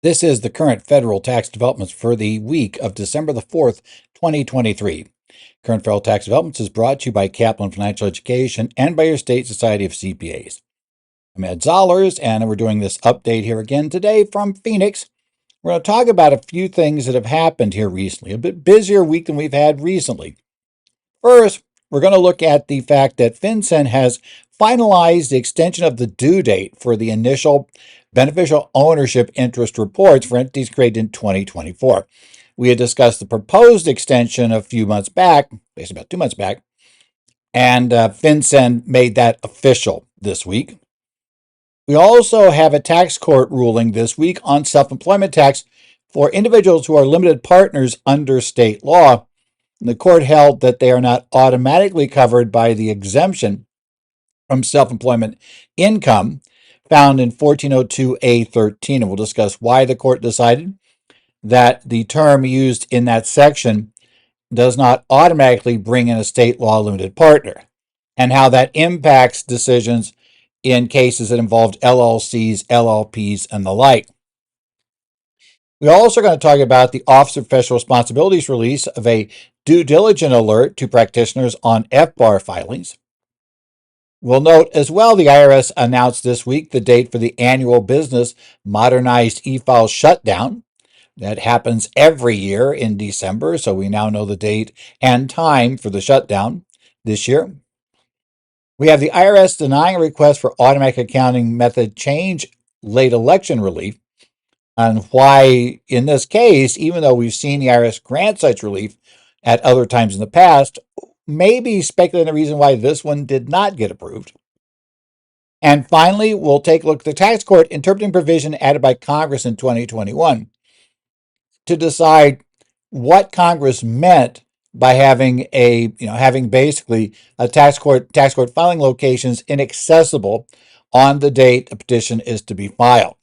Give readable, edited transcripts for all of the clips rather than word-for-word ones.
This is the current federal tax developments for the week of December the 4th, 2023. Current federal tax developments is brought to you by Kaplan Financial Education and by your state society of CPAs. I'm Ed Zollers, and we're doing this update here again today from Phoenix. We're going to talk about a few things that have happened here recently, a bit busier week than we've had recently. First, we're going to look at the fact that FinCEN has finalized the extension of the due date for the initial beneficial ownership interest reports for entities created in 2024. We had discussed the proposed extension a few months back, basically about 2 months back, and FinCEN made that official this week. We also have a tax court ruling this week on self-employment tax for individuals who are limited partners under state law. The court held that they are not automatically covered by the exemption from self-employment income found in 1402A13. And we'll discuss why the court decided that the term used in that section does not automatically bring in a state law limited partner, and how that impacts decisions in cases that involved LLCs, LLPs, and the like. We're also going to talk about the Office of Professional Responsibilities release of a due diligence alert to practitioners on FBAR filings. We'll note as well the IRS announced this week the date for the annual business modernized e-file shutdown. That happens every year in December, so we now know the date and time for the shutdown this year. We have the IRS denying a request for automatic accounting method change late election relief, and why, in this case, even though we've seen the IRS grant such relief at other times in the past, maybe speculating the reason why this one did not get approved. And finally, we'll take a look at the tax court interpreting provision added by Congress in 2021 to decide what Congress meant by having basically a tax court filing locations inaccessible on the date a petition is to be filed.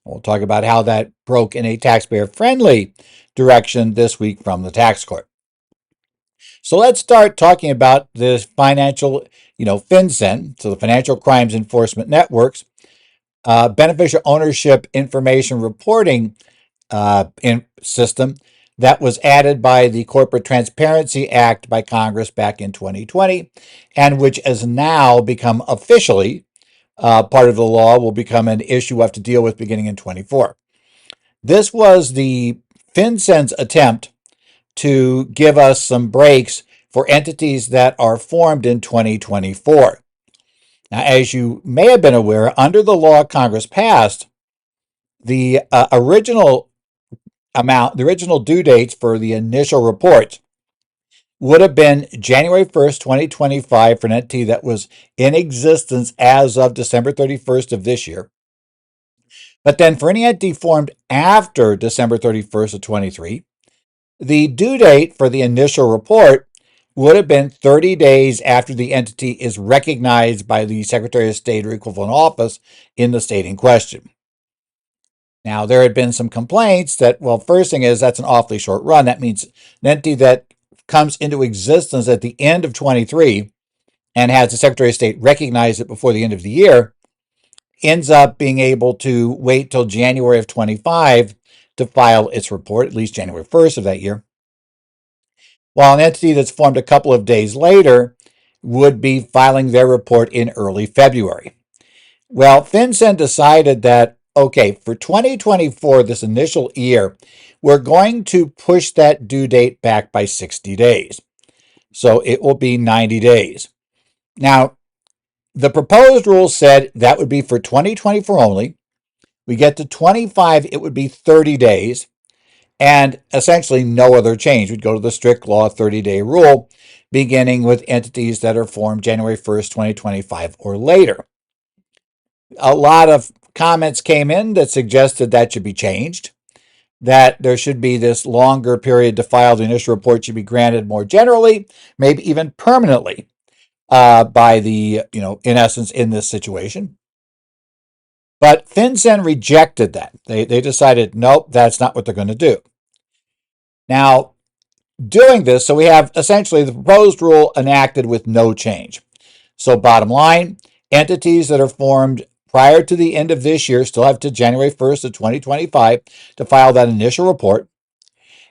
We'll talk about how that broke in a taxpayer-friendly direction this week from the tax court. So let's start talking about this financial, FinCEN, so the Financial Crimes Enforcement Network's beneficial ownership information reporting system that was added by the Corporate Transparency Act by Congress back in 2020, and which has now become officially part of the law, will become an issue we'll have to deal with beginning in 24. This was the FinCEN's attempt to give us some breaks for entities that are formed in 2024. Now, as you may have been aware, under the law Congress passed, the original due dates for the initial reports would have been January 1st, 2025 for an entity that was in existence as of December 31st of this year. But then for any entity formed after December 31st of 23, the due date for the initial report would have been 30 days after the entity is recognized by the Secretary of State or equivalent office in the state in question. Now, there had been some complaints that, first thing is that's an awfully short run. That means an entity that comes into existence at the end of 23 and has the Secretary of State recognize it before the end of the year ends up being able to wait till January of 25 to file its report, at least January 1st of that year, while an entity that's formed a couple of days later would be filing their report in early February. Well, FinCEN decided that, okay, for 2024, this initial year, we're going to push that due date back by 60 days. So it will be 90 days. Now, the proposed rule said that would be for 2024 only. We get to 25, it would be 30 days, and essentially no other change. We'd go to the strict law 30-day rule, beginning with entities that are formed January 1st, 2025 or later. A lot of comments came in that suggested that should be changed, that there should be this longer period to file the initial report should be granted more generally, maybe even permanently by the, in essence, in this situation. But FinCEN rejected that. They decided, nope, that's not what they're going to do. Now, doing this, so we have essentially the proposed rule enacted with no change. So bottom line, entities that are formed prior to the end of this year, still have to January 1st of 2025 to file that initial report.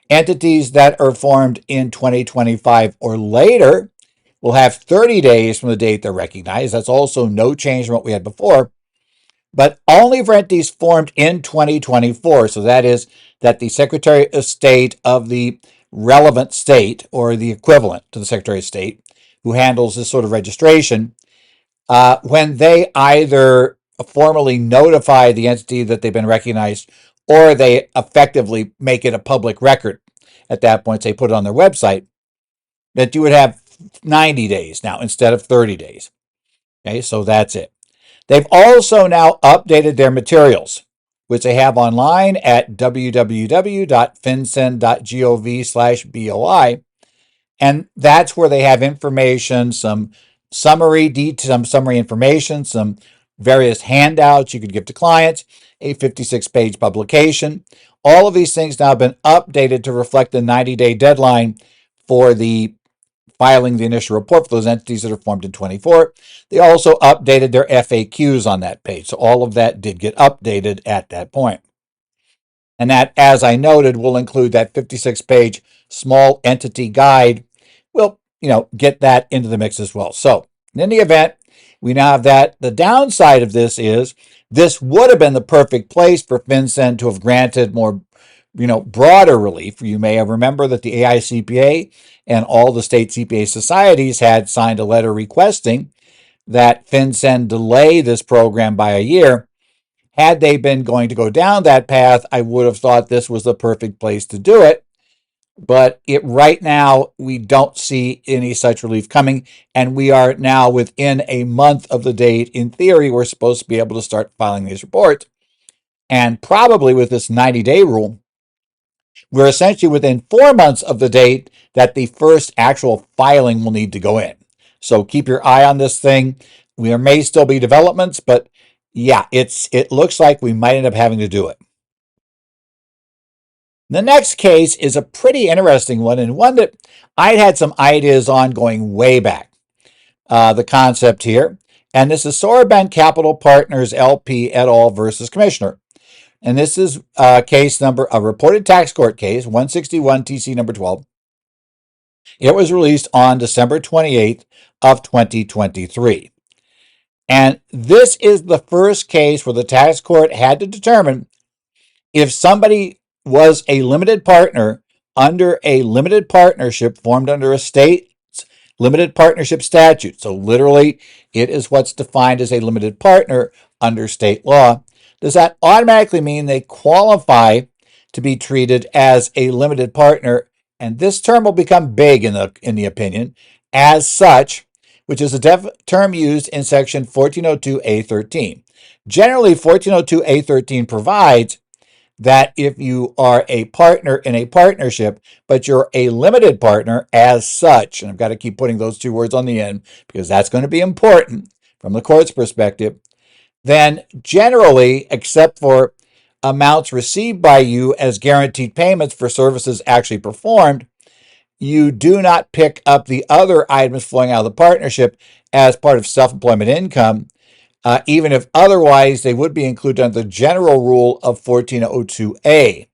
Entities that are formed in 2025 or later will have 30 days from the date they're recognized. That's also no change from what we had before, but only for entities formed in 2024. So that is that the Secretary of State of the relevant state, or the equivalent to the Secretary of State, who handles this sort of registration, when they either formally notify the entity that they've been recognized, or they effectively make it a public record at that point, they put it on their website, that you would have 90 days now instead of 30 days. Okay, so that's it. They've also now updated their materials, which they have online at www.fincen.gov/BOI. And that's where they have information, some summary information, some various handouts you could give to clients, a 56-page publication. All of these things now have been updated to reflect the 90-day deadline for the filing the initial report for those entities that are formed in 24. They also updated their FAQs on that page. So all of that did get updated at that point. And that, as I noted, will include that 56-page small entity guide. We'll, get that into the mix as well. So in any event, we now have that. The downside of this is this would have been the perfect place for FinCEN to have granted more, broader relief. You may remember that the AICPA and all the state CPA societies had signed a letter requesting that FinCEN delay this program by a year. Had they been going to go down that path, I would have thought this was the perfect place to do it. But right now, we don't see any such relief coming, and we are now within a month of the date. In theory, we're supposed to be able to start filing these reports. And probably with this 90-day rule, we're essentially within 4 months of the date that the first actual filing will need to go in. So keep your eye on this thing. There may still be developments, but yeah, it looks like we might end up having to do it. The next case is a pretty interesting one, and one that I'd had some ideas on going way back. The concept here, and this is Soroban Capital Partners LP et al. Versus Commissioner. And this is case number, a reported tax court case, 161 TC number 12. It was released on December 28th of 2023. And this is the first case where the tax court had to determine if somebody was a limited partner under a limited partnership formed under a state's limited partnership statute. So literally, it is what's defined as a limited partner under state law. Does that automatically mean they qualify to be treated as a limited partner? And this term will become big in the opinion, as such, which is a term used in section 1402A13. Generally, 1402A13 provides that if you are a partner in a partnership, but you're a limited partner as such, and I've got to keep putting those two words on the end because that's going to be important from the court's perspective, then generally, except for amounts received by you as guaranteed payments for services actually performed, you do not pick up the other items flowing out of the partnership as part of self-employment income, even if otherwise they would be included under the general rule of 1402A.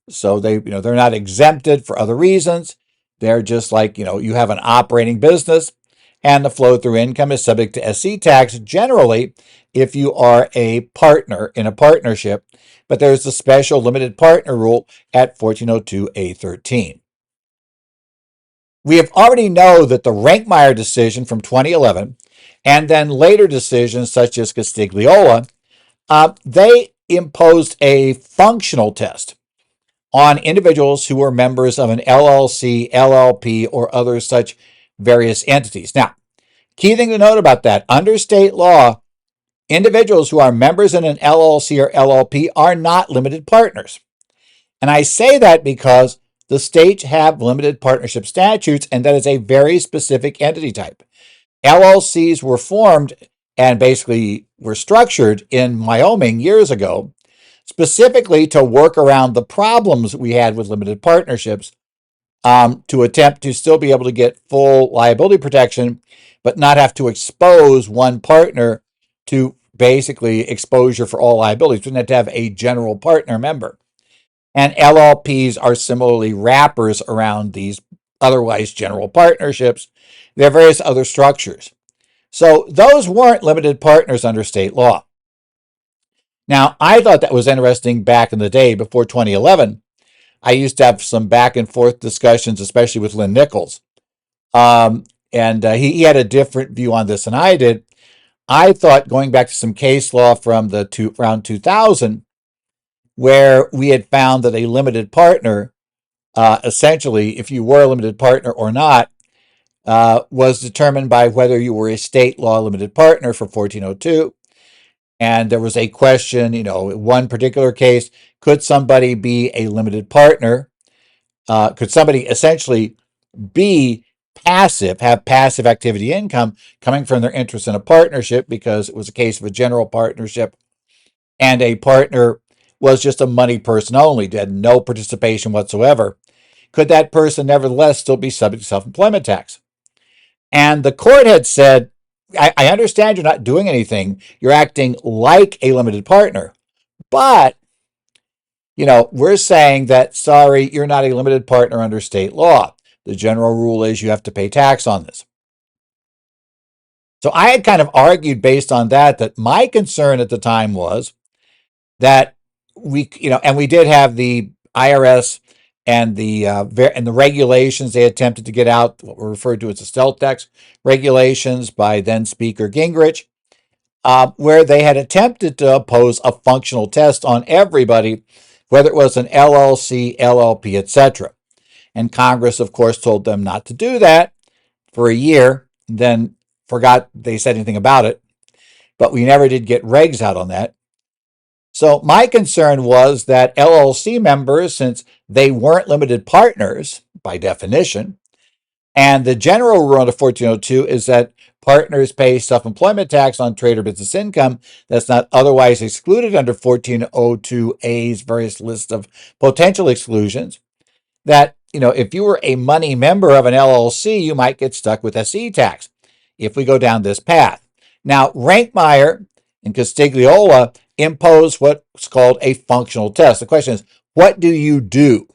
So they're not exempted for other reasons. They're just like, you have an operating business and the flow-through income is subject to SC tax generally if you are a partner in a partnership, but there's the special limited partner rule at 1402A13. We have already know that the Rankmeyer decision from 2011 and then later decisions such as Castigliola, they imposed a functional test on individuals who were members of an LLC, LLP, or other such various entities. Now, key thing to note about that, under state law, individuals who are members in an LLC or LLP are not limited partners. And I say that because the states have limited partnership statutes, and that is a very specific entity type. LLCs were formed and basically were structured in Wyoming years ago, specifically to work around the problems we had with limited partnerships, to attempt to still be able to get full liability protection, but not have to expose one partner to basically exposure for all liabilities. We didn't have to have a general partner member. And LLPs are similarly wrappers around these otherwise general partnerships. There are various other structures. So those weren't limited partners under state law. Now, I thought that was interesting back in the day before 2011. I used to have some back and forth discussions, especially with Lynn Nichols. And he had a different view on this than I did. I thought, going back to some case law from around 2000, where we had found that a limited partner, essentially, if you were a limited partner or not, was determined by whether you were a state law limited partner for 1402. And there was a question, one particular case, could somebody be a limited partner? Could somebody essentially be passive, have passive activity income coming from their interest in a partnership, because it was a case of a general partnership and a partner was just a money person only, had no participation whatsoever? Could that person nevertheless still be subject to self-employment tax? And the court had said, I understand you're not doing anything. You're acting like a limited partner. But, we're saying that, sorry, you're not a limited partner under state law. The general rule is you have to pay tax on this. So I had kind of argued based on that my concern at the time was that and we did have the IRS and the regulations. They attempted to get out what were referred to as the stealth tax regulations by then Speaker Gingrich, where they had attempted to impose a functional test on everybody, whether it was an LLC, LLP, etc. And Congress, of course, told them not to do that for a year, then forgot they said anything about it. But we never did get regs out on that. So my concern was that LLC members, since they weren't limited partners by definition, and the general rule under 1402 is that partners pay self-employment tax on trade or business income that's not otherwise excluded under 1402A's various list of potential exclusions, that, if you were a money member of an LLC, you might get stuck with SE tax if we go down this path. Now, Rankmeyer and Castigliola impose what's called a functional test. The question is, what do you do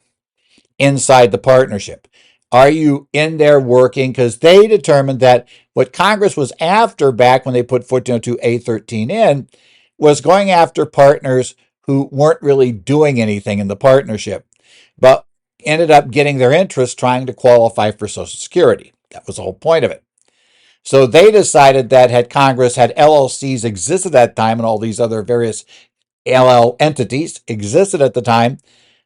inside the partnership? Are you in there working? Because they determined that what Congress was after back when they put 1402A13 in was going after partners who weren't really doing anything in the partnership, but ended up getting their interest trying to qualify for Social Security. That was the whole point of it. So they decided that had Congress had LLCs existed at that time and all these other various LL entities existed at the time,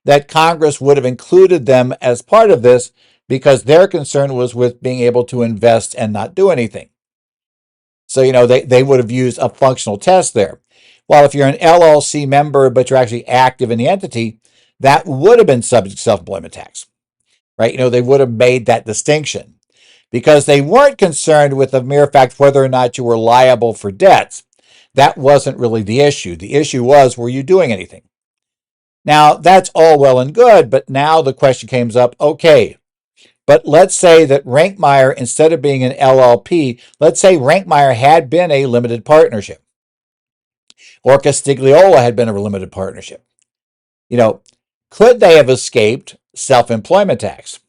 that Congress would have included them as part of this because their concern was with being able to invest and not do anything. So, they would have used a functional test there. Well, if you're an LLC member, but you're actually active in the entity, that would have been subject to self-employment tax, right? They would have made that distinction because they weren't concerned with the mere fact whether or not you were liable for debts. That wasn't really the issue. The issue was, were you doing anything? Now, that's all well and good, but now the question comes up, okay, but let's say that Rankmeyer, instead of being an LLP, let's say Rankmeyer had been a limited partnership, or Castigliola had been a limited partnership. Could they have escaped self-employment tax?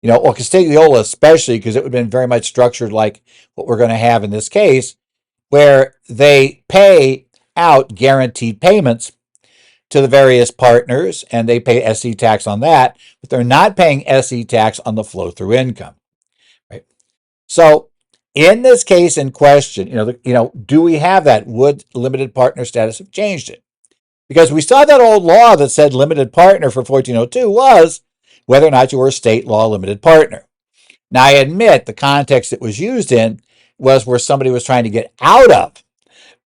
Or Castigliola especially, because it would have been very much structured like what we're going to have in this case, where they pay out guaranteed payments to the various partners and they pay SE tax on that, but they're not paying SE tax on the flow-through income, right? So in this case in question, do we have that? Would limited partner status have changed it? Because we saw that old law that said limited partner for 1402 was whether or not you were a state law limited partner. Now, I admit the context it was used in was where somebody was trying to get out of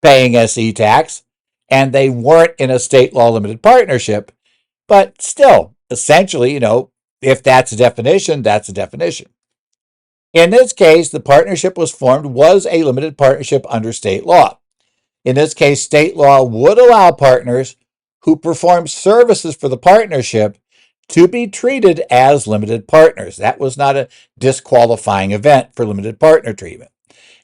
paying SE tax and they weren't in a state law limited partnership. But still, essentially, if that's a definition, that's a definition. In this case, the partnership was a limited partnership under state law. In this case, state law would allow partners who perform services for the partnership to be treated as limited partners. That was not a disqualifying event for limited partner treatment.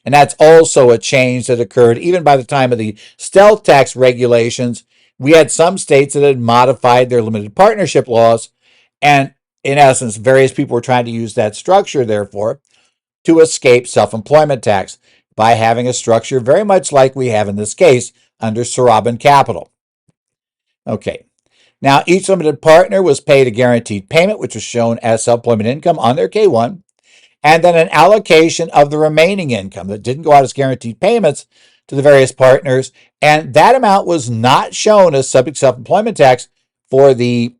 And that's also a change that occurred even by the time of the stealth tax regulations. We had some states that had modified their limited partnership laws. And in essence, various people were trying to use that structure, therefore, to escape self-employment tax by having a structure very much like we have in this case under Sarabin Capital. Okay. Now, each limited partner was paid a guaranteed payment, which was shown as self-employment income on their K-1, and then an allocation of the remaining income that didn't go out as guaranteed payments to the various partners, and that amount was not shown as subject to self-employment tax for the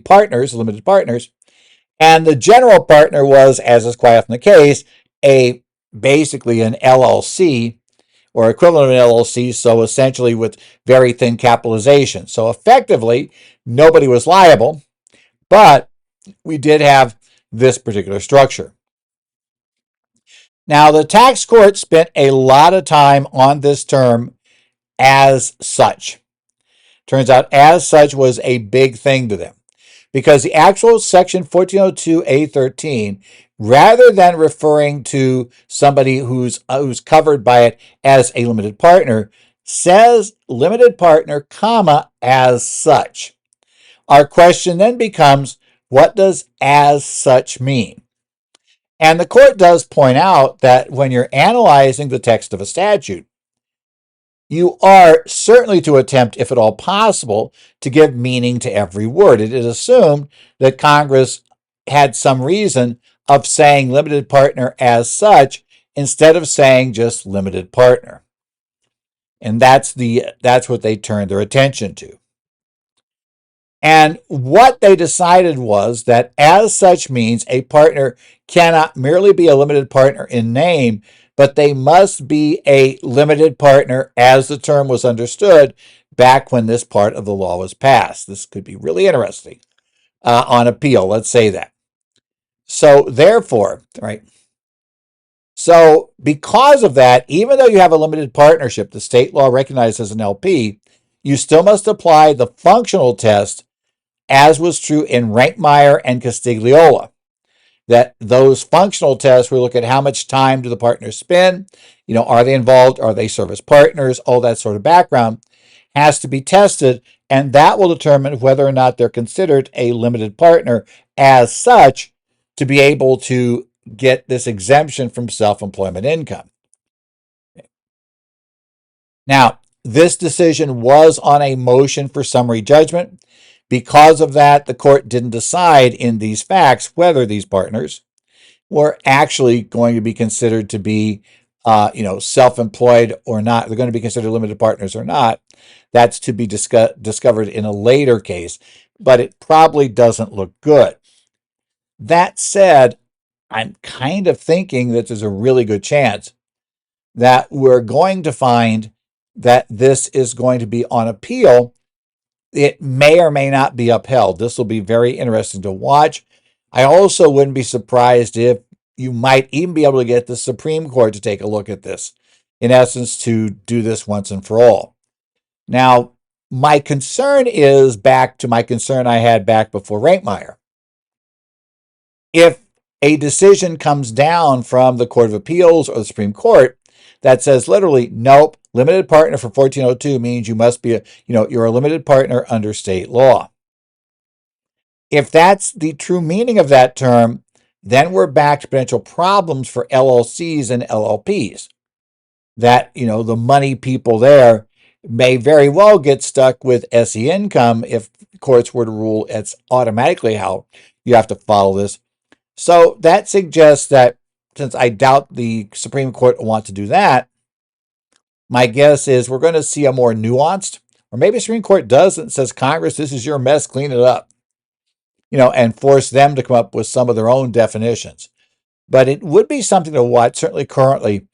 partners, limited partners. And the general partner was, as is quite often the case, basically an LLC or equivalent of an LLC, so essentially with very thin capitalization. So effectively, nobody was liable, but we did have this particular structure. Now, the tax court spent a lot of time on this term as such. Turns out as such was a big thing to them because the actual section 1402A13, rather than referring to somebody who's covered by it as a limited partner, says limited partner, comma, as such. Our question then becomes, what does as such mean? And the court does point out that when you're analyzing the text of a statute, you are certainly to attempt, if at all possible, to give meaning to every word. It is assumed that Congress had some reason of saying limited partner as such instead of saying just limited partner. And that's what they turned their attention to. And what they decided was that as such means a partner cannot merely be a limited partner in name, but they must be a limited partner as the term was understood back when this part of the law was passed. This could be really interesting on appeal, let's say that. So therefore, right, so because of that, even though you have a limited partnership, the state law recognized as an LP, you still must apply the functional test as was true in Rankmeyer and Castigliola. That those functional tests, we look at how much time do the partners spend, are they involved, are they service partners, all that sort of background has to be tested, and that will determine whether or not they're considered a limited partner as such to be able to get this exemption from self-employment income. Now, this decision was on a motion for summary judgment. Because of that, the court didn't decide in these facts whether these partners were actually going to be considered to be, self-employed or not. They're going to be considered limited partners or not. That's to be discovered in a later case, but it probably doesn't look good. That said, I'm kind of thinking that there's a really good chance that we're going to find that this is going to be on appeal. It may or may not be upheld. This will be very interesting to watch. I also wouldn't be surprised if you might even be able to get the Supreme Court to take a look at this, in essence, to do this once and for all. Now, my concern is back to my concern I had back before Rankmeyer. If a decision comes down from the Court of Appeals or the Supreme Court that says literally, nope, limited partner for 1402 means you must be you're a limited partner under state law. If that's the true meaning of that term, then we're back to potential problems for LLCs and LLPs. That, the money people there may very well get stuck with SE income if courts were to rule it's automatically how you have to follow this. So that suggests that since I doubt the Supreme Court will want to do that, my guess is we're going to see a more nuanced, or maybe the Supreme Court does and says, Congress, this is your mess, clean it up, and force them to come up with some of their own definitions. But it would be something to watch. Certainly currently,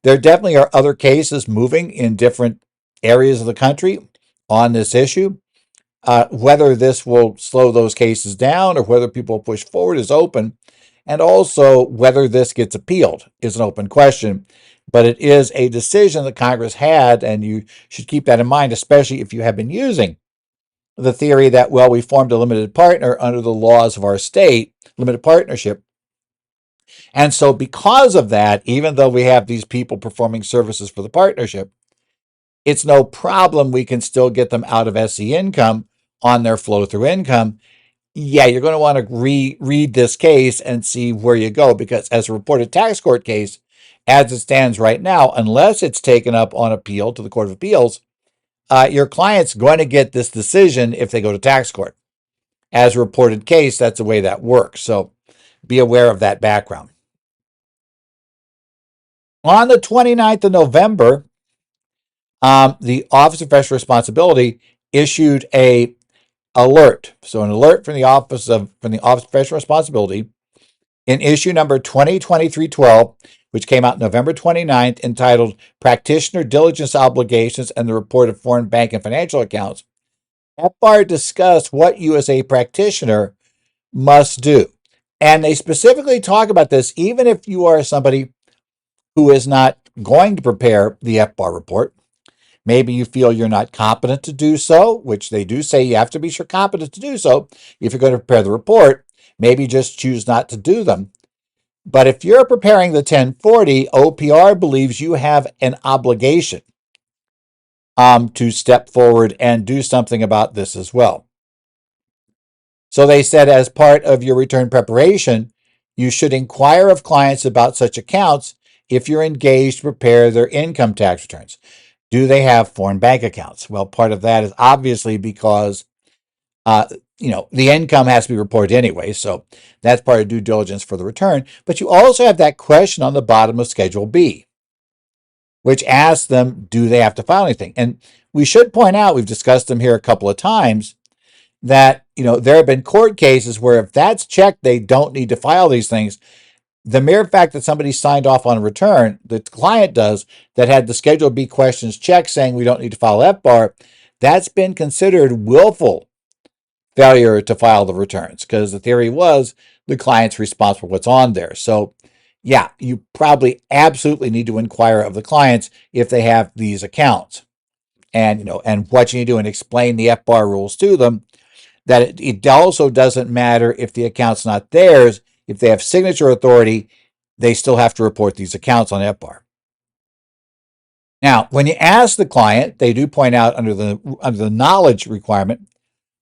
there definitely are other cases moving in different areas of the country on this issue. Whether this will slow those cases down or whether people push forward is open. And also whether this gets appealed is an open question. But it is a decision that Congress had, and you should keep that in mind, especially if you have been using the theory that, well, we formed a limited partner under the laws of our state, limited partnership, And so because of that, even though we have these people performing services for the partnership, it's no problem. We can still get them out of SE income on their flow through income. Yeah, you're going to want to reread this case and see where you go, because as a reported tax court case, as it stands right now, unless it's taken up on appeal to the Court of Appeals, your client's going to get this decision if they go to tax court. As a reported case, that's the way that works. So be aware of that background. On the 29th of November, the Office of Professional Responsibility issued a alert. So an alert from the Office of Professional Responsibility in issue number 2023-12, which came out November 29th, entitled Practitioner Diligence Obligations and the Report of Foreign Bank and Financial Accounts. FBAR discussed what you as a practitioner must do. And they specifically talk about this even if you are somebody who is not going to prepare the FBAR report. Maybe you feel you're not competent to do so, which they do say you have to be sure competent to do so if you're going to prepare the report. Maybe just choose not to do them. But if you're preparing the 1040, OPR believes you have an obligation to step forward and do something about this as well. So they said, as part of your return preparation, you should inquire of clients about such accounts if you're engaged to prepare their income tax returns. Do they have foreign bank accounts? Well, part of that is obviously because the income has to be reported anyway, so that's part of due diligence for the return. But you also have that question on the bottom of Schedule B, which asks them, do they have to file anything? And we should point out, we've discussed them here a couple of times, that there have been court cases where if that's checked, they don't need to file these things. The mere fact that somebody signed off on a return, the client does, that had the Schedule B questions checked saying we don't need to file FBAR, that's been considered willful failure to file the returns, because the theory was the client's responsible for what's on there. So yeah, you probably absolutely need to inquire of the clients if they have these accounts, and and what you need to do, and explain the FBAR rules to them, that it also doesn't matter if the account's not theirs. If they have signature authority, they still have to report these accounts on FBAR. Now, when you ask the client, they do point out under the knowledge requirement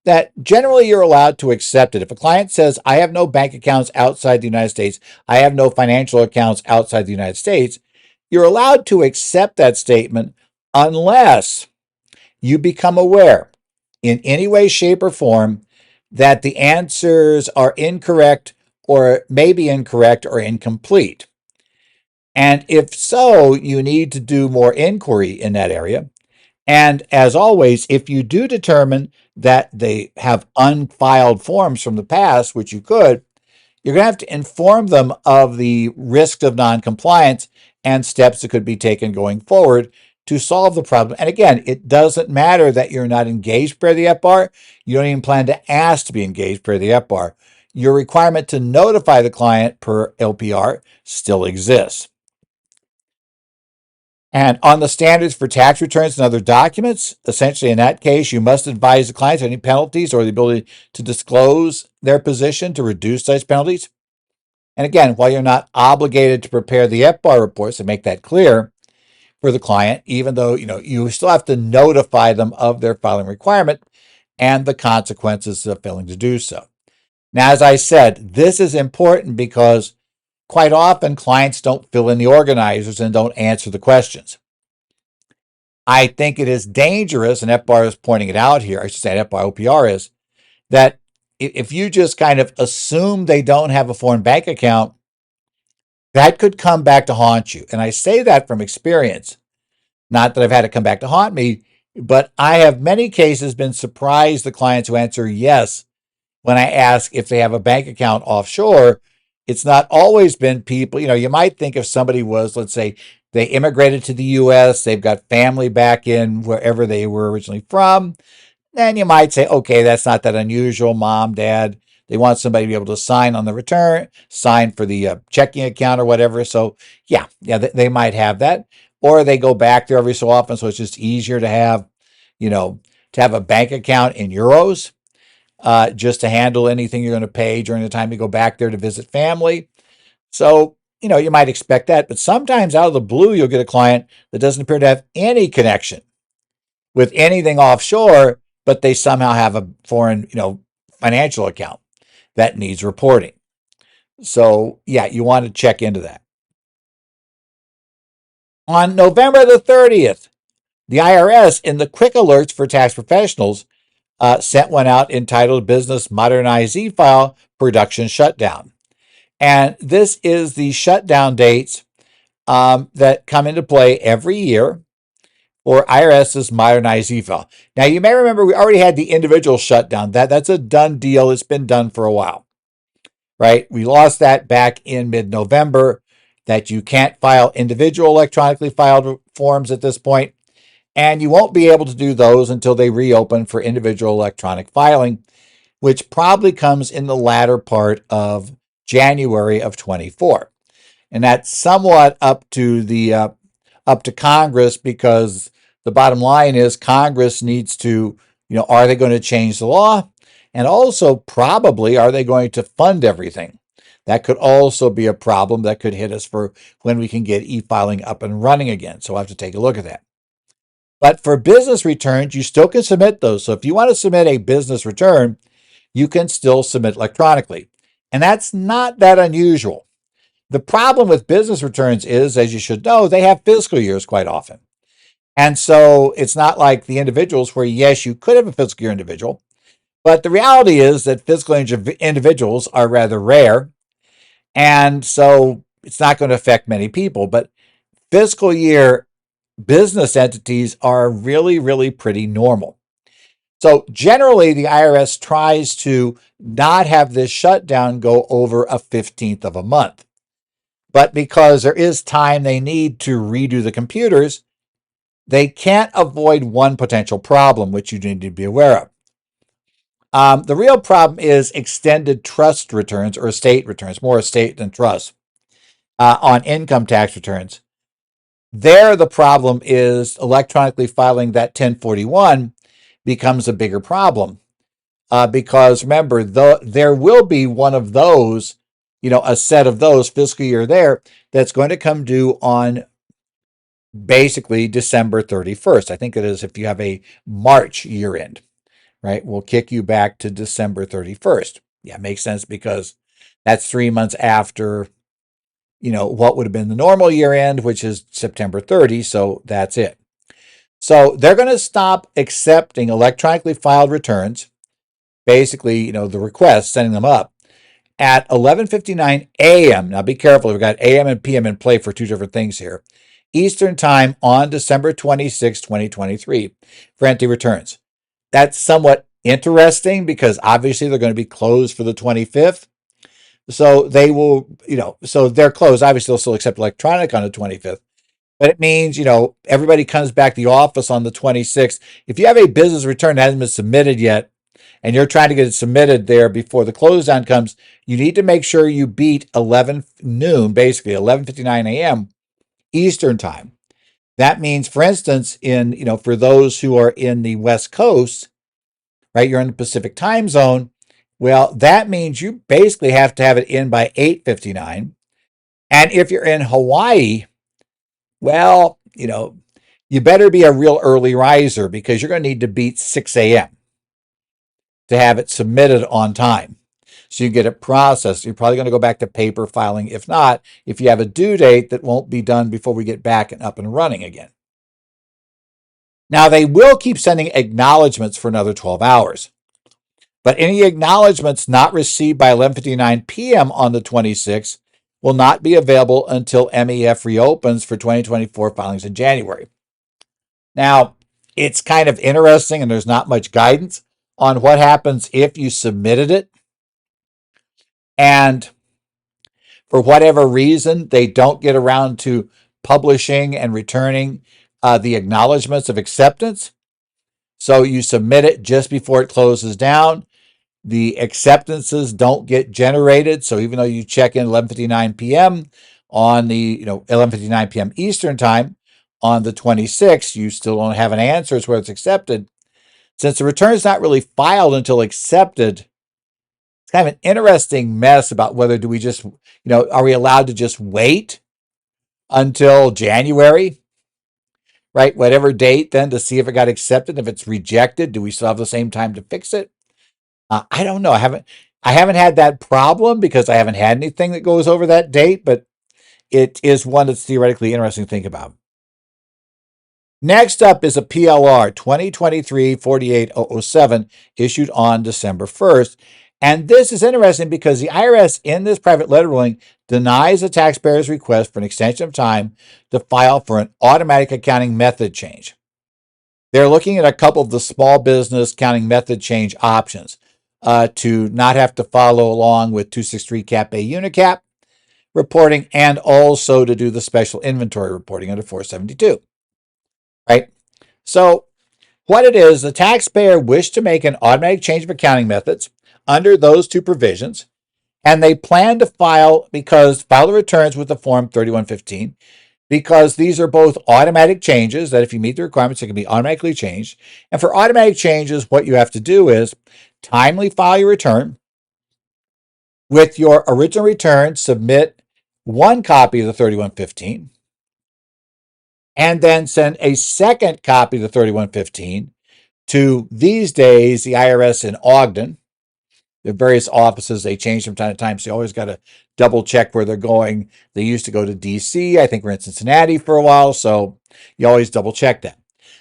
that generally you're allowed to accept it. If a client says, I have no bank accounts outside the United States, I have no financial accounts outside the United States, you're allowed to accept that statement unless you become aware in any way, shape, or form that the answers are incorrect, or maybe incorrect or incomplete. And if so, you need to do more inquiry in that area. And as always, if you do determine that they have unfiled forms from the past, which you could, you're going to have to inform them of the risk of noncompliance and steps that could be taken going forward to solve the problem. And again, it doesn't matter that you're not engaged per the FBAR. You don't even plan to ask to be engaged per the FBAR. Your requirement to notify the client per LPR still exists. And on the standards for tax returns and other documents, essentially in that case, you must advise the clients of any penalties or the ability to disclose their position to reduce such penalties. And again, while you're not obligated to prepare the FBAR reports to make that clear for the client, even though you still have to notify them of their filing requirement and the consequences of failing to do so. Now, as I said, this is important because quite often clients don't fill in the organizers and don't answer the questions. I think it is dangerous, and FBAR is pointing it out here, I should say FBAR OPR is, that if you just kind of assume they don't have a foreign bank account, that could come back to haunt you. And I say that from experience. Not that I've had it come back to haunt me, but I have many cases been surprised the clients who answer yes when I ask if they have a bank account offshore. It's not always been people, you might think if somebody was, let's say, they immigrated to the U.S., they've got family back in wherever they were originally from, then you might say, okay, that's not that unusual. Mom, dad, they want somebody to be able to sign on the return, sign for the checking account or whatever. So yeah, they might have that. Or they go back there every so often, so it's just easier to have, to have a bank account in euros, just to handle anything you're going to pay during the time you go back there to visit family. So, you might expect that, but sometimes out of the blue, you'll get a client that doesn't appear to have any connection with anything offshore, but they somehow have a foreign, financial account that needs reporting. So, yeah, you want to check into that. On November the 30th, the IRS, in the quick alerts for tax professionals, sent one out entitled Business Modernize E-File Production Shutdown. And this is the shutdown dates that come into play every year for IRS's Modernize E-File. Now, you may remember we already had the individual shutdown. That's a done deal. It's been done for a while, right? We lost that back in mid-November, that you can't file individual electronically filed forms at this point, and you won't be able to do those until they reopen for individual electronic filing, which probably comes in the latter part of January of 24. And that's somewhat up to Congress, because the bottom line is Congress needs to, are they going to change the law? And also, probably, are they going to fund everything? That could also be a problem that could hit us for when we can get e-filing up and running again. So we'll have to take a look at that. But for business returns, you still can submit those. So if you want to submit a business return, you can still submit electronically. And that's not that unusual. The problem with business returns is, as you should know, they have fiscal years quite often. And so it's not like the individuals where, yes, you could have a fiscal year individual, but the reality is that fiscal individuals are rather rare. And so it's not going to affect many people. But fiscal year business entities are really, really pretty normal. So generally, the IRS tries to not have this shutdown go over a 15th of a month. But because there is time they need to redo the computers, they can't avoid one potential problem, which you need to be aware of. The real problem is extended trust returns or estate returns, more estate than trust, on income tax returns. There, the problem is electronically filing that 1041 becomes a bigger problem, because remember, there will be one of those, a set of those fiscal year there that's going to come due on basically December 31st. I think it is if you have a March year end, right? We'll kick you back to December 31st. Yeah, makes sense, because that's 3 months after, what would have been the normal year end, which is September 30. So that's it. So they're going to stop accepting electronically filed returns, basically, the requests, sending them up at 11:59 a.m. Now be careful, we've got a.m. and p.m. in play for two different things here. Eastern Time on December 26, 2023 for empty returns. That's somewhat interesting because obviously they're going to be closed for the 25th. So they will, so they're closed. Obviously, they'll still accept electronic on the 25th. But it means, everybody comes back to the office on the 26th. If you have a business return that hasn't been submitted yet, and you're trying to get it submitted there before the close down comes, you need to make sure you beat 11 noon, basically 11:59 a.m. Eastern Time. That means, for instance, for those who are in the West Coast, right, you're in the Pacific time zone. Well, that means you basically have to have it in by 8:59. And if you're in Hawaii, well, you better be a real early riser, because you're going to need to beat 6 a.m. to have it submitted on time. So you get it processed. You're probably going to go back to paper filing. If not, if you have a due date that won't be done before we get back and up and running again. Now, they will keep sending acknowledgments for another 12 hours. But any acknowledgments not received by 11:59 p.m. on the 26th will not be available until MEF reopens for 2024 filings in January. Now, it's kind of interesting, and there's not much guidance on what happens if you submitted it, and for whatever reason, they don't get around to publishing and returning the acknowledgments of acceptance. So you submit it just before it closes down. The acceptances don't get generated. So even though you check in 11:59 p.m. on the 11:59 p.m. Eastern Time on the 26th, you still don't have an answer as where it's accepted. Since the return is not really filed until accepted, it's kind of an interesting mess about whether do we just, are we allowed to just wait until January, right? Whatever date then to see if it got accepted. If it's rejected, do we still have the same time to fix it? I don't know. I haven't had that problem because I haven't had anything that goes over that date, but it is one that's theoretically interesting to think about. Next up is a PLR 2023-48007 issued on December 1st. And this is interesting because the IRS in this private letter ruling denies the taxpayer's request for an extension of time to file for an automatic accounting method change. They're looking at a couple of the small business accounting method change options to not have to follow along with 263 Cap A Unicap reporting and also to do the special inventory reporting under 472. Right? So what it is, the taxpayer wished to make an automatic change of accounting methods under those two provisions, and they plan to file the returns with the Form 3115 because these are both automatic changes that if you meet the requirements, it can be automatically changed. And for automatic changes, what you have to do is timely file your return. With your original return, submit one copy of the 3115 and then send a second copy of the 3115 to, these days, the IRS in Ogden. The various offices, they change from time to time, so you always got to double check where they're going. They used to go to DC. I think we're in Cincinnati for a while, so you always double check that.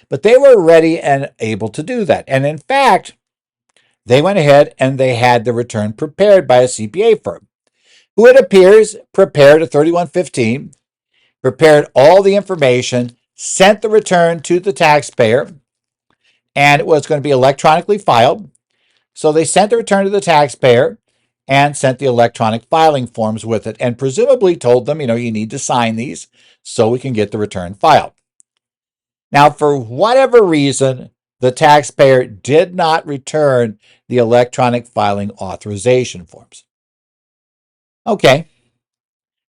But they were ready and able to do that. And in fact, they went ahead and they had the return prepared by a CPA firm who, it appears, prepared a 3115, prepared all the information, sent the return to the taxpayer, and it was going to be electronically filed. So they sent the return to the taxpayer and sent the electronic filing forms with it and presumably told them, you need to sign these so we can get the return filed. Now, for whatever reason, the taxpayer did not return the electronic filing authorization forms. Okay.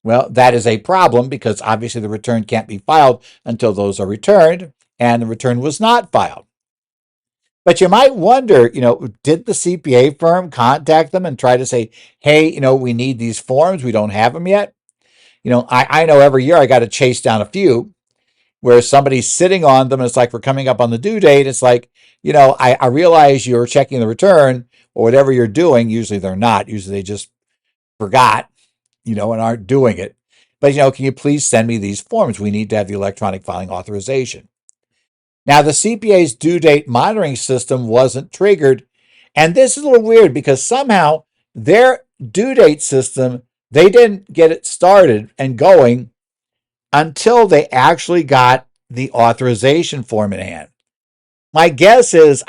Well, that is a problem because obviously the return can't be filed until those are returned, and the return was not filed. But you might wonder, did the CPA firm contact them and try to say, hey, we need these forms. We don't have them yet. I know every year I got to chase down a few where somebody's sitting on them. And it's like, we're coming up on the due date. It's like, I realize you're checking the return or whatever you're doing. Usually they're not. Usually they just forgot, and aren't doing it. But, can you please send me these forms? We need to have the electronic filing authorization. Now, the CPA's due date monitoring system wasn't triggered. And this is a little weird because somehow their due date system, they didn't get it started and going until they actually got the authorization form in hand. My guess is,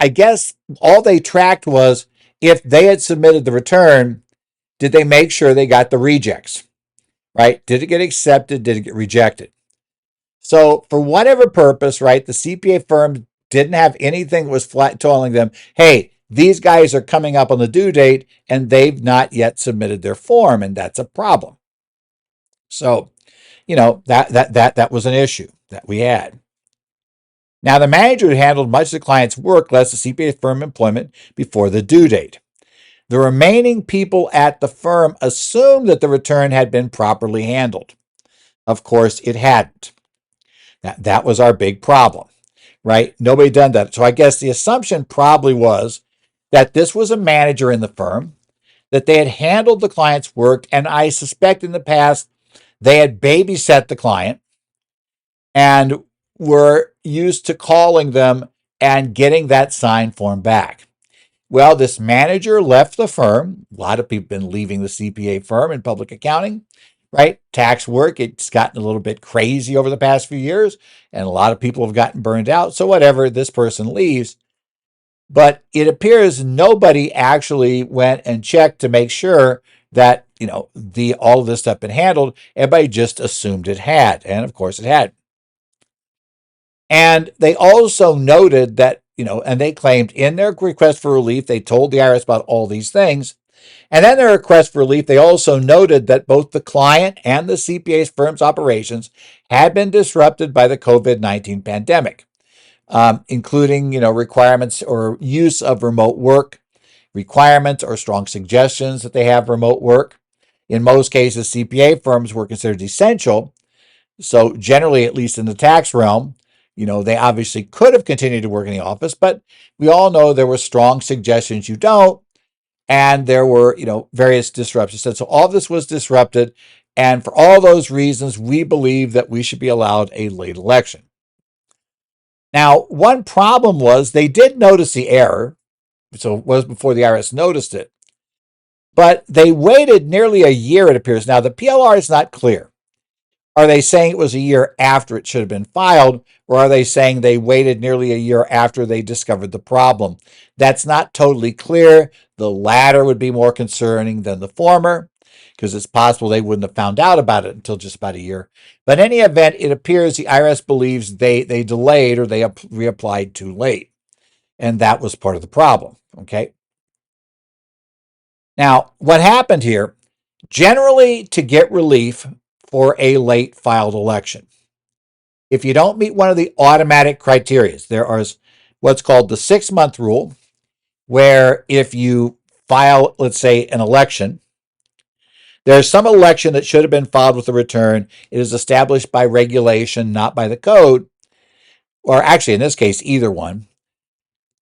all they tracked was if they had submitted the return, did they make sure they got the rejects, right? Did it get accepted? Did it get rejected? So for whatever purpose, right, the CPA firm didn't have anything that was flat telling them, hey, these guys are coming up on the due date and they've not yet submitted their form, and that's a problem. So, that was an issue that we had. Now, the manager who handled much of the client's work left the CPA firm employment before the due date. The remaining people at the firm assumed that the return had been properly handled. Of course, it hadn't. That was our big problem, right? Nobody done that. So I guess the assumption probably was that this was a manager in the firm, that they had handled the client's work, and I suspect in the past they had babysat the client and were used to calling them and getting that signed form back. Well, this manager left the firm. A lot of people have been leaving the CPA firm in public accounting, right? Tax work, it's gotten a little bit crazy over the past few years, and a lot of people have gotten burned out. So whatever, this person leaves. But it appears nobody actually went and checked to make sure that, all of this stuff been handled. Everybody just assumed it had. And of course it had. And they also noted that, and they claimed in their request for relief, they told the IRS about all these things. And then their request for relief, they also noted that both the client and the CPA firm's operations had been disrupted by the COVID-19 pandemic, including, requirements or use of remote work, requirements or strong suggestions that they have remote work. In most cases, CPA firms were considered essential. So generally, at least in the tax realm, they obviously could have continued to work in the office, but we all know there were strong suggestions you don't, and there were, various disruptions. So all of this was disrupted, and for all those reasons, we believe that we should be allowed a late election. Now, one problem was they did notice the error, so it was before the IRS noticed it, but they waited nearly a year, it appears. Now, the PLR is not clear. Are they saying it was a year after it should have been filed, or are they saying they waited nearly a year after they discovered the problem? That's not totally clear. The latter would be more concerning than the former, because it's possible they wouldn't have found out about it until just about a year. But in any event, it appears the IRS believes they delayed or they reapplied too late. And that was part of the problem, okay? Now, what happened here, generally to get relief for a late filed election, if you don't meet one of the automatic criteria, there is what's called the 6-month rule, where if you file, let's say, an election, there's some election that should have been filed with a return. It is established by regulation, not by the code, or actually in this case, either one.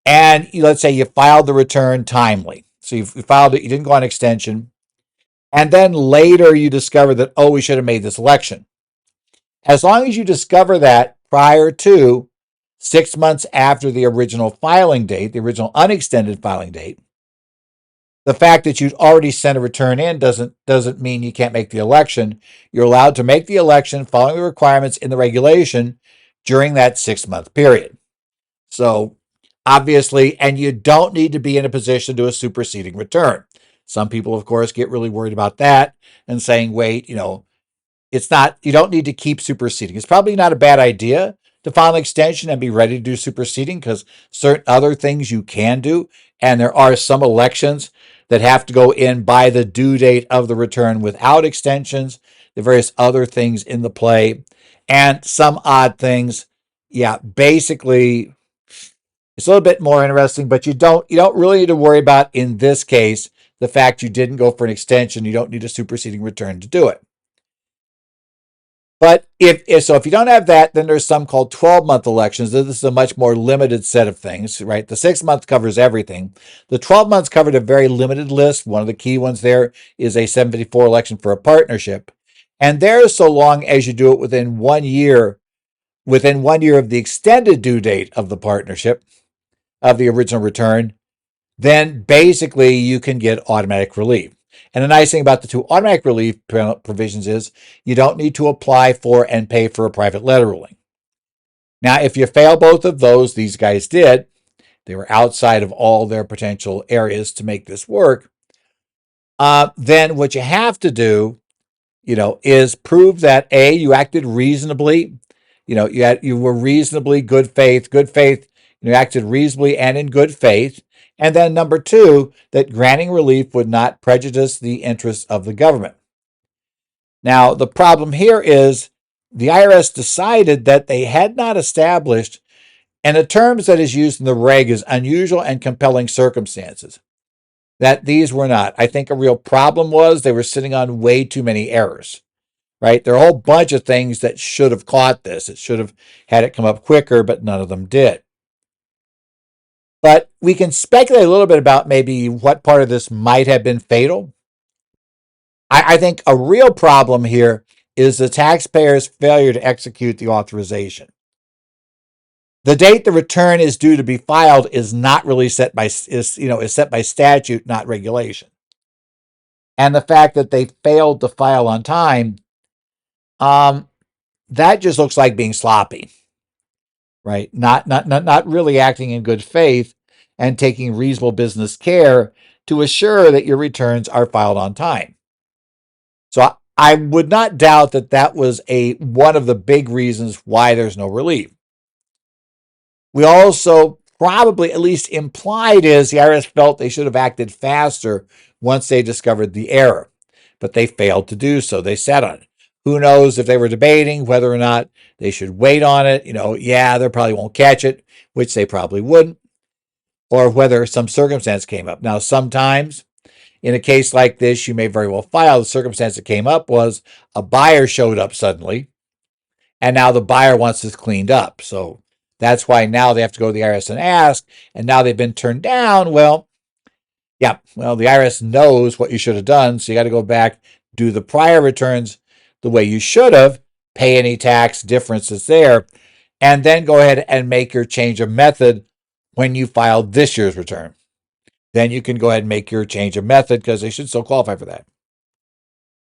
And let's say you filed the return timely. So you filed it, you didn't go on extension. And then later you discover that, oh, we should have made this election. As long as you discover that prior to 6 months after the original filing date, the original unextended filing date, the fact that you'd already sent a return in doesn't mean you can't make the election. You're allowed to make the election following the requirements in the regulation during that 6-month period. So obviously, and you don't need to be in a position to do a superseding return. Some people, of course, get really worried about that and saying, wait, it's not, you don't need to keep superseding. It's probably not a bad idea to file an extension and be ready to do superseding, because certain other things you can do. And there are some elections that have to go in by the due date of the return without extensions, the various other things in the play, and some odd things. Yeah, basically, it's a little bit more interesting, but you don't really need to worry about, in this case, the fact you didn't go for an extension. You don't need a superseding return to do it. But if you don't have that, then there's some called 12-month elections. This is a much more limited set of things, right? The 6 months covers everything. The 12 months covered a very limited list. One of the key ones there is a 754 election for a partnership. And there's so long as you do it within 1 year of the extended due date of the partnership, of the original return, then basically you can get automatic relief. And the nice thing about the two automatic relief provisions is you don't need to apply for and pay for a private letter ruling. Now, if you fail both of those, these guys did, they were outside of all their potential areas to make this work, then what you have to do, is prove that A, you acted reasonably, you were reasonably good faith, you acted reasonably and in good faith. And then number 2, that granting relief would not prejudice the interests of the government. Now, the problem here is the IRS decided that they had not established, and the terms that is used in the reg is unusual and compelling circumstances, that these were not. I think a real problem was they were sitting on way too many errors, right? There are a whole bunch of things that should have caught this. It should have had it come up quicker, but none of them did. But we can speculate a little bit about maybe what part of this might have been fatal. I think a real problem here is the taxpayer's failure to execute the authorization. The date the return is due to be filed is not really set by statute, not regulation. And the fact that they failed to file on time, that just looks like being sloppy. Right? Not really acting in good faith and taking reasonable business care to assure that your returns are filed on time. So I would not doubt that was one of the big reasons why there's no relief. We also probably, at least implied, is the IRS felt they should have acted faster once they discovered the error, but they failed to do so. They sat on it. Who knows if they were debating whether or not they should wait on it. They probably won't catch it, which they probably wouldn't. or whether some circumstance came up. Now, sometimes in a case like this, you may very well file. The circumstance that came up was a buyer showed up suddenly, and now the buyer wants this cleaned up. So that's why now they have to go to the IRS and ask, and now they've been turned down. Well, yeah, well, the IRS knows what you should have done, so you got to go back, do the prior returns the way you should have, pay any tax differences there, and then go ahead and make your change of method when you file this year's return. Then you can go ahead and make your change of method because they should still qualify for that.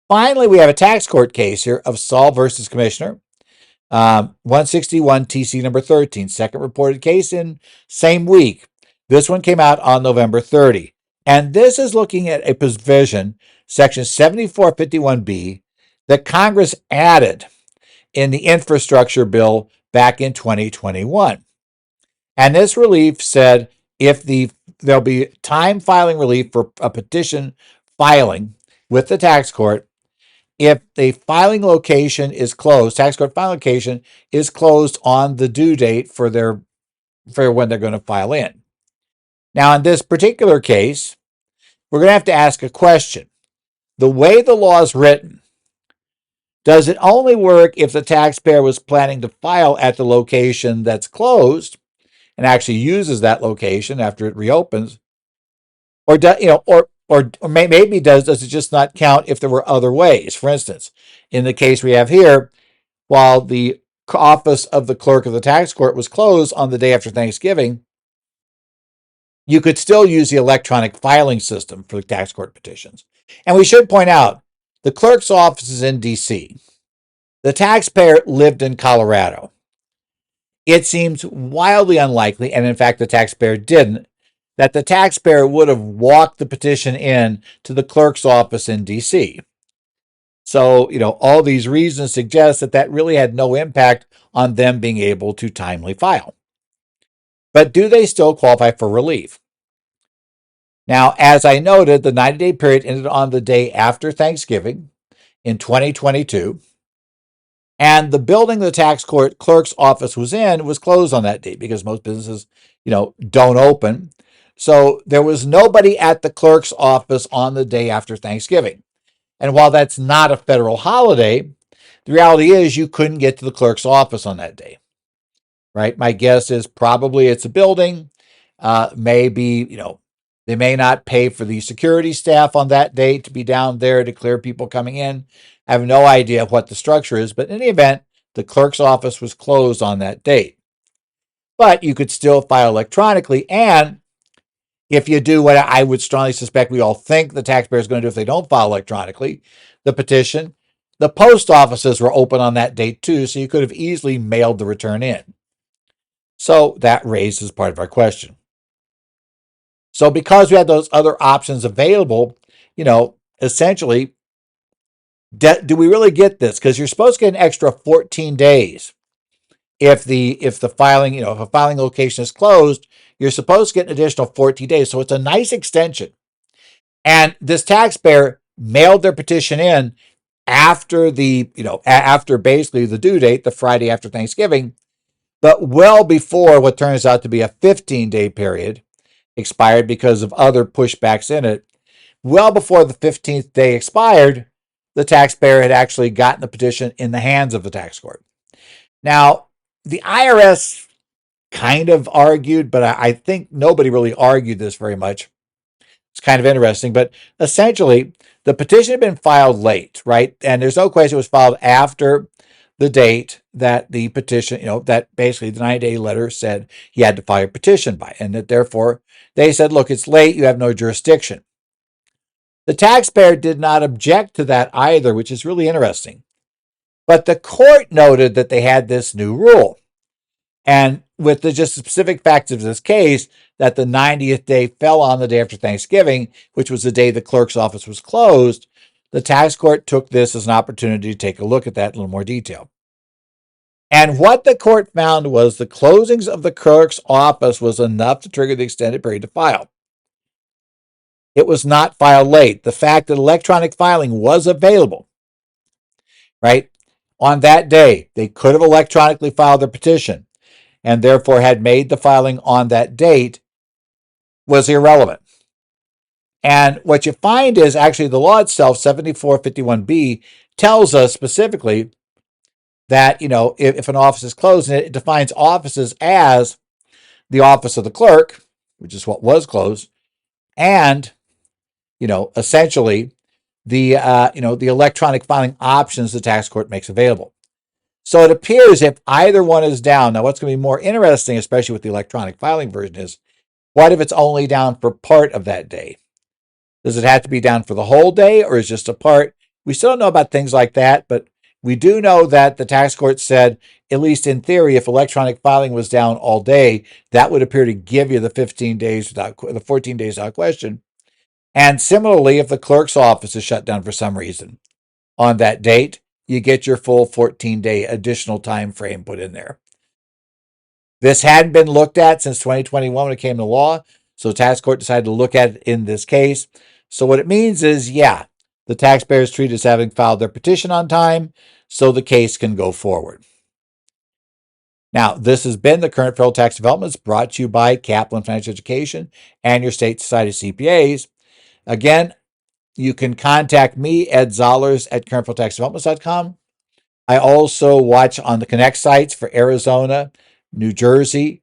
Finally, we have a tax court case here of Saul versus Commissioner, 161 TC number 13, second reported case in same week. This one came out on November 30. And this is looking at a provision, section 7451B, that Congress added in the infrastructure bill back in 2021. And this relief said there'll be time filing relief for a petition filing with the tax court if the filing location is closed, tax court filing location is closed on the due date for when they're going to file in. Now, in this particular case, we're going to have to ask a question. The way the law is written, does it only work if the taxpayer was planning to file at the location that's closed and actually uses that location after it reopens, or maybe does it just not count if there were other ways? For instance, in the case we have here, while the office of the clerk of the tax court was closed on the day after Thanksgiving, you could still use the electronic filing system for tax court petitions. And we should point out, the clerk's office is in D.C. The taxpayer lived in Colorado. It seems wildly unlikely, and in fact the taxpayer didn't, that the taxpayer would have walked the petition in to the clerk's office in D.C. So, all these reasons suggest that really had no impact on them being able to timely file. But do they still qualify for relief? Now, as I noted, the 90-day period ended on the day after Thanksgiving in 2022, and the building the tax court clerk's office was in was closed on that date because most businesses, don't open. So there was nobody at the clerk's office on the day after Thanksgiving. And while that's not a federal holiday, the reality is you couldn't get to the clerk's office on that day, right? My guess is probably it's a building. Maybe, they may not pay for the security staff on that day to be down there to clear people coming in. I have no idea what the structure is, but in any event, the clerk's office was closed on that date. But you could still file electronically, and if you do what I would strongly suspect we all think the taxpayer is going to do if they don't file electronically, the petition, the post offices were open on that date too, so you could have easily mailed the return in. So that raises part of our question. So because we had those other options available, essentially, do we really get this? Because you're supposed to get an extra 14 days if the filing, if a filing location is closed, you're supposed to get an additional 14 days. So it's a nice extension. And this taxpayer mailed their petition in after after basically the due date, the Friday after Thanksgiving, but well before what turns out to be a 15-day period expired because of other pushbacks in it. Well before the 15th day expired, the taxpayer had actually gotten the petition in the hands of the tax court. Now, the IRS kind of argued, but I think nobody really argued this very much. It's kind of interesting, but essentially, the petition had been filed late, right? And there's no question it was filed after the date that the petition, that basically the 90-day letter said he had to file a petition by, and that therefore they said, look, it's late, you have no jurisdiction. The taxpayer did not object to that either, which is really interesting. But the court noted that they had this new rule. And with the just specific facts of this case, that the 90th day fell on the day after Thanksgiving, which was the day the clerk's office was closed, the tax court took this as an opportunity to take a look at that in a little more detail. And what the court found was the closings of the clerk's office was enough to trigger the extended period to file. It was not filed late. The fact that electronic filing was available, right, on that day, they could have electronically filed their petition and therefore had made the filing on that date, was irrelevant. And what you find is actually the law itself, 7451B, tells us specifically that, if an office is closed, and it defines offices as the office of the clerk, which is what was closed, and, essentially the electronic filing options the tax court makes available. So it appears if either one is down, now what's going to be more interesting, especially with the electronic filing version, is what if it's only down for part of that day? Does it have to be down for the whole day, or is just a part? We still don't know about things like that, but we do know that the tax court said, at least in theory, if electronic filing was down all day, that would appear to give you the 14 days without question. And similarly, if the clerk's office is shut down for some reason on that date, you get your full 14-day additional time frame put in there. This hadn't been looked at since 2021 when it came to law, so the tax court decided to look at it in this case. So what it means is, the taxpayer is treated as having filed their petition on time, so the case can go forward. Now, this has been the Current Federal Tax Developments, brought to you by Kaplan Financial Education and your state society of CPAs. Again, you can contact me, Ed Zollers, at currentfederaltaxdevelopments.com. I also watch on the Connect sites for Arizona, New Jersey,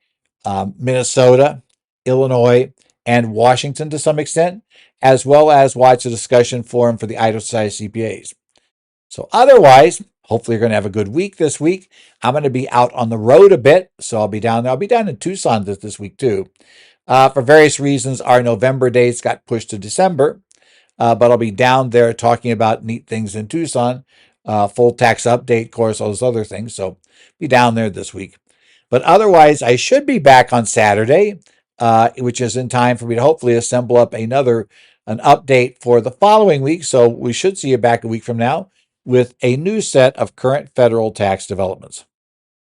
Minnesota, Illinois, and Washington to some extent, as well as watch the discussion forum for the Idaho Society of CPAs. So otherwise, hopefully you're going to have a good week this week. I'm going to be out on the road a bit, so I'll be down there. I'll be down in Tucson this week too. For various reasons, our November dates got pushed to December, but I'll be down there talking about neat things in Tucson, full tax update course, all those other things. So be down there this week. But otherwise, I should be back on Saturday, which is in time for me to hopefully assemble up an update for the following week. So we should see you back a week from now with a new set of current federal tax developments.